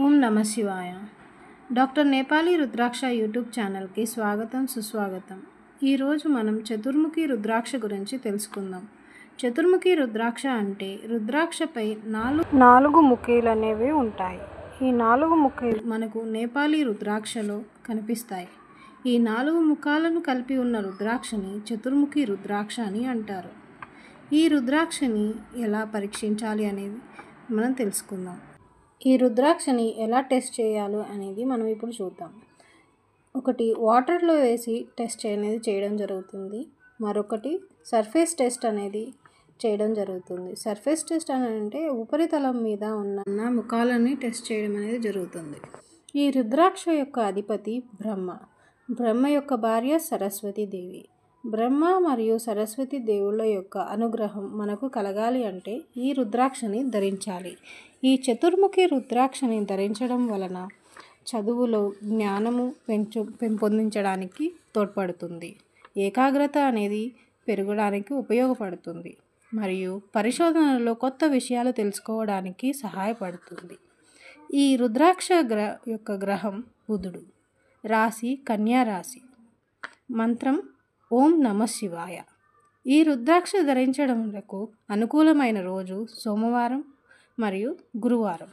ఓం నమ శివాయ. డాక్టర్ నేపాలి రుద్రాక్ష యూట్యూబ్ ఛానల్కి స్వాగతం, సుస్వాగతం. ఈరోజు మనం చతుర్ముఖి రుద్రాక్ష గురించి తెలుసుకుందాం. చతుర్ముఖి రుద్రాక్ష అంటే రుద్రాక్షపై నాలుగు ముఖీలు అనేవి ఉంటాయి. ఈ 4 ముఖీలు మనకు నేపాలి రుద్రాక్షలో కనిపిస్తాయి. ఈ 4 ముఖాలను కలిపి ఉన్న రుద్రాక్షని చతుర్ముఖి రుద్రాక్ష అని అంటారు. ఈ రుద్రాక్షని ఎలా పరీక్షించాలి అనేది మనం తెలుసుకుందాం. ఈ రుద్రాక్షని ఎలా టెస్ట్ చేయాలో అనేది మనం ఇప్పుడు చూద్దాం. ఒకటి వాటర్లో వేసి టెస్ట్ అనేది చేయడం జరుగుతుంది. మరొకటి సర్ఫేస్ టెస్ట్ అనేది చేయడం జరుగుతుంది. సర్ఫేస్ టెస్ట్ అని అంటే ఉపరితలం మీద ఉన్న ముఖాలని టెస్ట్ చేయడం అనేది జరుగుతుంది. ఈ రుద్రాక్ష యొక్క అధిపతి బ్రహ్మ. బ్రహ్మ యొక్క భార్య సరస్వతీదేవి. బ్రహ్మ మరియు సరస్వతి దేవుళ్ళ యొక్క అనుగ్రహం మనకు కలగాలి అంటే ఈ రుద్రాక్షని ధరించాలి. ఈ చతుర్ముఖి రుద్రాక్షని ధరించడం వలన చదువులో జ్ఞానము పెంపొందించడానికి తోడ్పడుతుంది. ఏకాగ్రత అనేది పెరగడానికి ఉపయోగపడుతుంది. మరియు పరిశోధనలో కొత్త విషయాలు తెలుసుకోవడానికి సహాయపడుతుంది. ఈ రుద్రాక్ష యొక్క గ్రహం బుధుడు. రాశి కన్యా రాశి. మంత్రం ఓం నమ శివాయ. ఈ రుద్రాక్ష ధరించడంకు అనుకూలమైన రోజు సోమవారం మరియు గురువారం.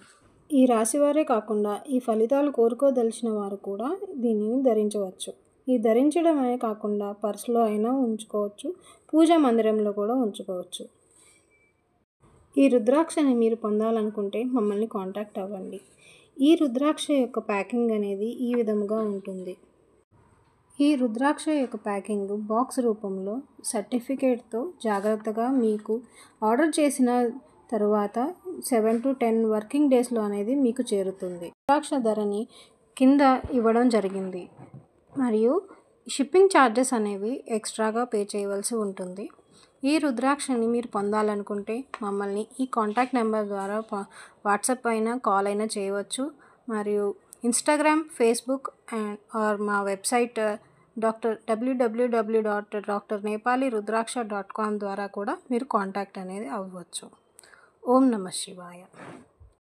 ఈ రాశి వారే కాకుండా ఈ ఫలితాలు కోరుకోదలిచిన వారు కూడా దీనిని ధరించవచ్చు. ఈ ధరించడమే కాకుండా పర్సులో అయినా ఉంచుకోవచ్చు, పూజా మందిరంలో కూడా ఉంచుకోవచ్చు. ఈ రుద్రాక్షని మీరు పొందాలనుకుంటే మమ్మల్ని కాంటాక్ట్ అవ్వండి. ఈ రుద్రాక్ష యొక్క ప్యాకింగ్ అనేది ఈ విధముగా ఉంటుంది. ఈ రుద్రాక్ష యొక్క ప్యాకింగ్ బాక్స్ రూపంలో సర్టిఫికేట్తో జాగ్రత్తగా మీకు ఆర్డర్ చేసిన తరువాత 7 to 10 వర్కింగ్ డేస్లో అనేది మీకు చేరుతుంది. రుద్రాక్ష ధరని కింద ఇవ్వడం జరిగింది మరియు షిప్పింగ్ ఛార్జెస్ అనేవి ఎక్స్ట్రాగా పే చేయవలసి ఉంటుంది. ఈ రుద్రాక్షని మీరు పొందాలనుకుంటే మమ్మల్ని ఈ కాంటాక్ట్ నెంబర్ ద్వారా వాట్సాప్ అయినా కాల్ అయినా చేయవచ్చు. మరియు ఇన్స్టాగ్రామ్, ఫేస్బుక్ ఆర్ మా వెబ్సైట్ www.drnepalirudraksha.com ద్వారా కూడా మీరు కాంటాక్ట్ అనేది అవ్వచ్చు. ఓం నమ శివాయ.